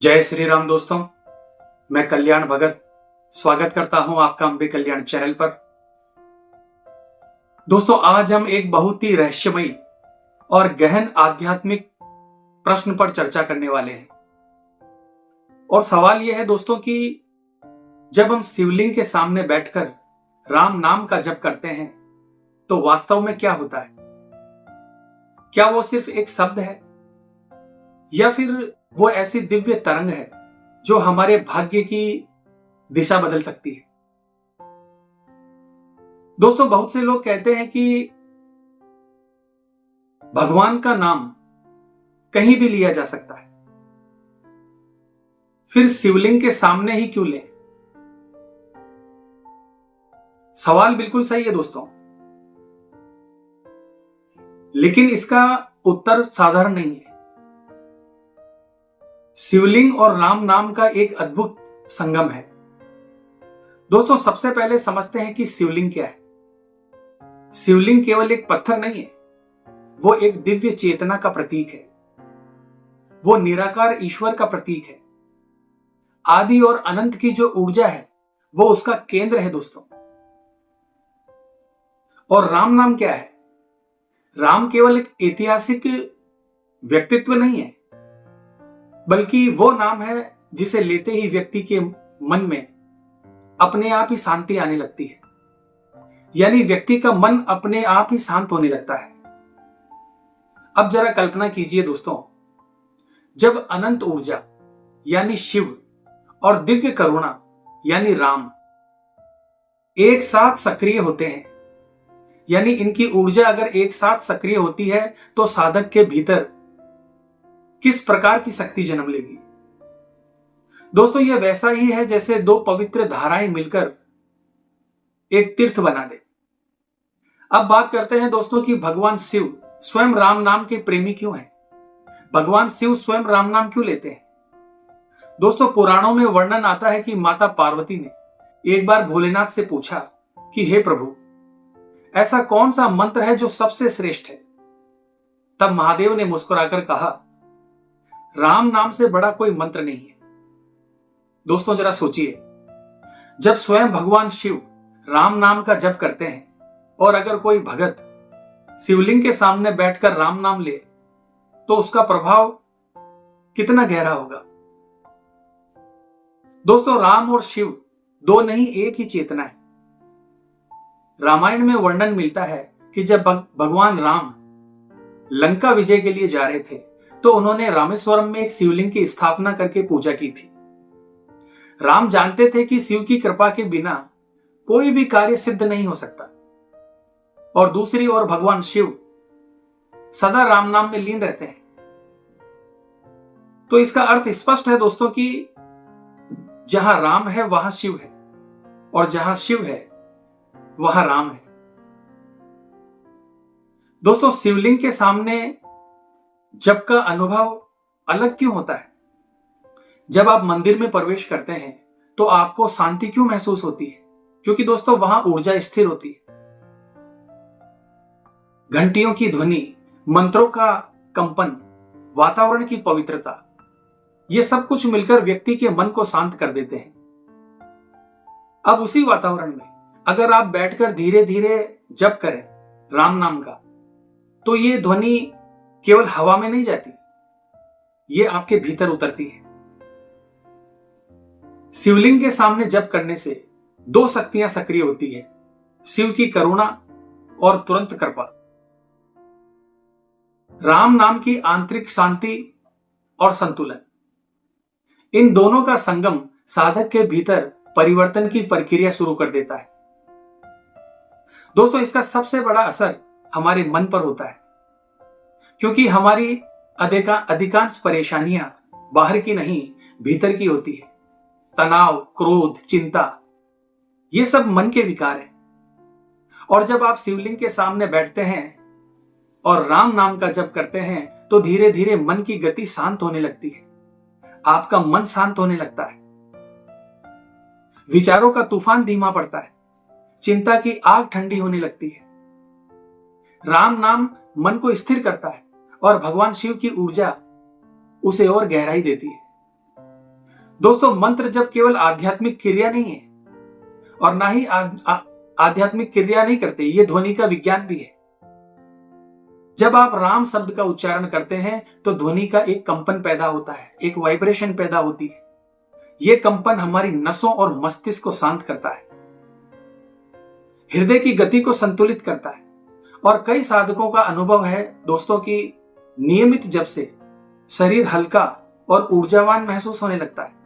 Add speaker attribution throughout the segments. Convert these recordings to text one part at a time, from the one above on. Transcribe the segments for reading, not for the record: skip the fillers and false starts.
Speaker 1: जय श्री राम दोस्तों। मैं कल्याण भगत स्वागत करता हूं आपका अंबे कल्याण चैनल पर। दोस्तों, आज हम एक बहुत ही रहस्यमयी और गहन आध्यात्मिक प्रश्न पर चर्चा करने वाले हैं। और सवाल यह है दोस्तों कि जब हम शिवलिंग के सामने बैठकर राम नाम का जप करते हैं तो वास्तव में क्या होता है? क्या वो सिर्फ एक शब्द है या फिर वो ऐसी दिव्य तरंग है जो हमारे भाग्य की दिशा बदल सकती है? दोस्तों, बहुत से लोग कहते हैं कि भगवान का नाम कहीं भी लिया जा सकता है, फिर शिवलिंग के सामने ही क्यों लें? सवाल बिल्कुल सही है दोस्तों, लेकिन इसका उत्तर साधारण नहीं है। शिवलिंग और राम नाम का एक अद्भुत संगम है। दोस्तों, सबसे पहले समझते हैं कि शिवलिंग क्या है। शिवलिंग केवल एक पत्थर नहीं है, वो एक दिव्य चेतना का प्रतीक है। वो निराकार ईश्वर का प्रतीक है। आदि और अनंत की जो ऊर्जा है वो उसका केंद्र है दोस्तों। और राम नाम क्या है? राम केवल एक ऐतिहासिक व्यक्तित्व नहीं है, बल्कि वो नाम है जिसे लेते ही व्यक्ति के मन में अपने आप ही शांति आने लगती है। यानी व्यक्ति का मन अपने आप ही शांत होने लगता है। अब जरा कल्पना कीजिए दोस्तों, जब अनंत ऊर्जा यानी शिव और दिव्य करुणा यानी राम एक साथ सक्रिय होते हैं, यानी इनकी ऊर्जा अगर एक साथ सक्रिय होती है तो साधक के भीतर किस प्रकार की शक्ति जन्म लेगी? दोस्तों, यह वैसा ही है जैसे दो पवित्र धाराएं मिलकर एक तीर्थ बना दे। अब बात करते हैं दोस्तों कि भगवान शिव स्वयं राम नाम के प्रेमी क्यों हैं? भगवान शिव स्वयं राम नाम क्यों लेते हैं? दोस्तों, पुराणों में वर्णन आता है कि माता पार्वती ने एक बार भोलेनाथ से पूछा कि हे प्रभु, ऐसा कौन सा मंत्र है जो सबसे श्रेष्ठ है? तब महादेव ने मुस्कुराकर कहा, राम नाम से बड़ा कोई मंत्र नहीं है। दोस्तों, जरा सोचिए, जब स्वयं भगवान शिव राम नाम का जप करते हैं और अगर कोई भगत शिवलिंग के सामने बैठकर राम नाम ले तो उसका प्रभाव कितना गहरा होगा? दोस्तों, राम और शिव दो नहीं, एक ही चेतना है। रामायण में वर्णन मिलता है कि जब भगवान राम लंका विजय के लिए जा रहे थे तो उन्होंने रामेश्वरम में एक शिवलिंग की स्थापना करके पूजा की थी। राम जानते थे कि शिव की कृपा के बिना कोई भी कार्य सिद्ध नहीं हो सकता। और दूसरी ओर भगवान शिव सदा राम नाम में लीन रहते हैं। तो इसका अर्थ स्पष्ट है दोस्तों कि जहां राम है वहां शिव है, और जहां शिव है वहां राम है। दोस्तों, शिवलिंग के सामने जप का अनुभव अलग क्यों होता है? जब आप मंदिर में प्रवेश करते हैं तो आपको शांति क्यों महसूस होती है? क्योंकि दोस्तों वहां ऊर्जा स्थिर होती है। घंटियों की ध्वनि, मंत्रों का कंपन, वातावरण की पवित्रता, ये सब कुछ मिलकर व्यक्ति के मन को शांत कर देते हैं। अब उसी वातावरण में अगर आप बैठकर धीरे धीरे जप करें राम नाम का, तो ये ध्वनि केवल हवा में नहीं जाती, ये आपके भीतर उतरती है। शिवलिंग के सामने जप करने से दो शक्तियां सक्रिय होती है, शिव की करुणा और तुरंत कृपा। राम नाम की आंतरिक शांति और संतुलन, इन दोनों का संगम साधक के भीतर परिवर्तन की प्रक्रिया शुरू कर देता है। दोस्तों, इसका सबसे बड़ा असर हमारे मन पर होता है, क्योंकि हमारी अधिकांश परेशानियां बाहर की नहीं भीतर की होती है। तनाव, क्रोध, चिंता, ये सब मन के विकार हैं। और जब आप शिवलिंग के सामने बैठते हैं और राम नाम का जप करते हैं तो धीरे धीरे मन की गति शांत होने लगती है। आपका मन शांत होने लगता है, विचारों का तूफान धीमा पड़ता है, चिंता की आग ठंडी होने लगती है। राम नाम मन को स्थिर करता है और भगवान शिव की ऊर्जा उसे और गहराई देती है। दोस्तों मंत्र जब केवल आध्यात्मिक क्रिया नहीं है और ना ही आध्यात्मिक क्रिया नहीं करते, ये ध्वनि का विज्ञान भी है। जब आप राम शब्द का उच्चारण करते हैं तो ध्वनि का एक कंपन पैदा होता है, एक वाइब्रेशन पैदा होती है। यह कंपन हमारी नसों और मस्तिष्क को शांत करता है, हृदय की गति को संतुलित करता है। और कई साधकों का अनुभव है दोस्तों कि नियमित जप से शरीर हल्का और ऊर्जावान महसूस होने लगता है।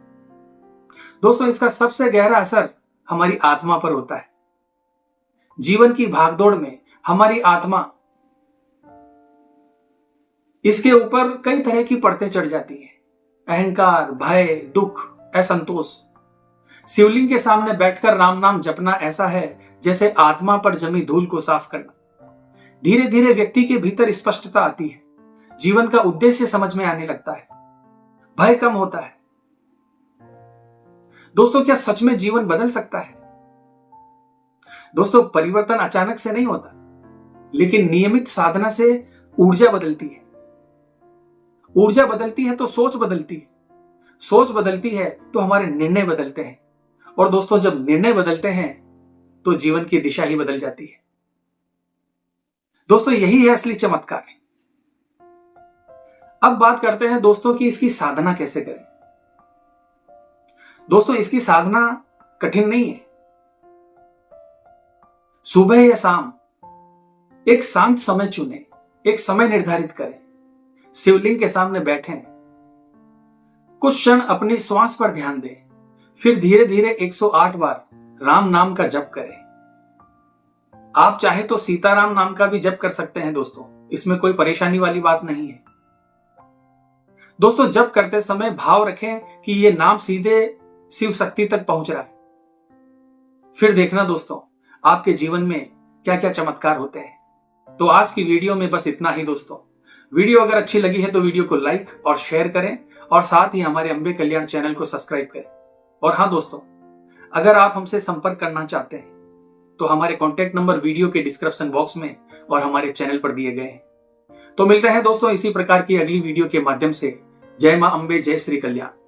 Speaker 1: दोस्तों इसका सबसे गहरा असर हमारी आत्मा पर होता है। जीवन की भागदौड़ में हमारी आत्मा, इसके ऊपर कई तरह की परतें चढ़ जाती हैं, अहंकार, भय, दुख, असंतोष। शिवलिंग के सामने बैठकर राम नाम जपना ऐसा है जैसे आत्मा पर जमी धूल को साफ करना। धीरे धीरे व्यक्ति के भीतर स्पष्टता आती है, जीवन का उद्देश्य समझ में आने लगता है, भय कम होता है। दोस्तों क्या सच में जीवन बदल सकता है? दोस्तों परिवर्तन अचानक से नहीं होता, लेकिन नियमित साधना से ऊर्जा बदलती है। ऊर्जा बदलती है तो सोच बदलती है, सोच बदलती है तो हमारे निर्णय बदलते हैं, और दोस्तों जब निर्णय बदलते हैं तो जीवन की दिशा ही बदल जाती है। दोस्तों यही है असली चमत्कार। अब बात करते हैं दोस्तों कि इसकी साधना कैसे करें। दोस्तों इसकी साधना कठिन नहीं है। सुबह या शाम एक शांत समय चुनें, एक समय निर्धारित करें, शिवलिंग के सामने बैठें, कुछ क्षण अपनी श्वास पर ध्यान दें, फिर धीरे धीरे 108 बार राम नाम का जप करें। आप चाहे तो सीताराम नाम का भी जप कर सकते हैं दोस्तों, इसमें कोई परेशानी वाली बात नहीं है। दोस्तों जप करते समय भाव रखें कि यह नाम सीधे शिव शक्ति तक पहुंच रहा है। फिर देखना दोस्तों आपके जीवन में क्या क्या चमत्कार होते हैं। तो आज की वीडियो में बस इतना ही दोस्तों। वीडियो अगर अच्छी लगी है तो वीडियो को लाइक और शेयर करें, और साथ ही हमारे अंबे कल्याण चैनल को सब्सक्राइब करें। और हाँ दोस्तों, अगर आप हमसे संपर्क करना चाहते हैं तो हमारे कॉन्टैक्ट नंबर वीडियो के डिस्क्रिप्शन बॉक्स में और हमारे चैनल पर दिए गए हैं। तो मिलते हैं दोस्तों इसी प्रकार की अगली वीडियो के माध्यम से। जय मां अंबे, जय श्री कल्याण।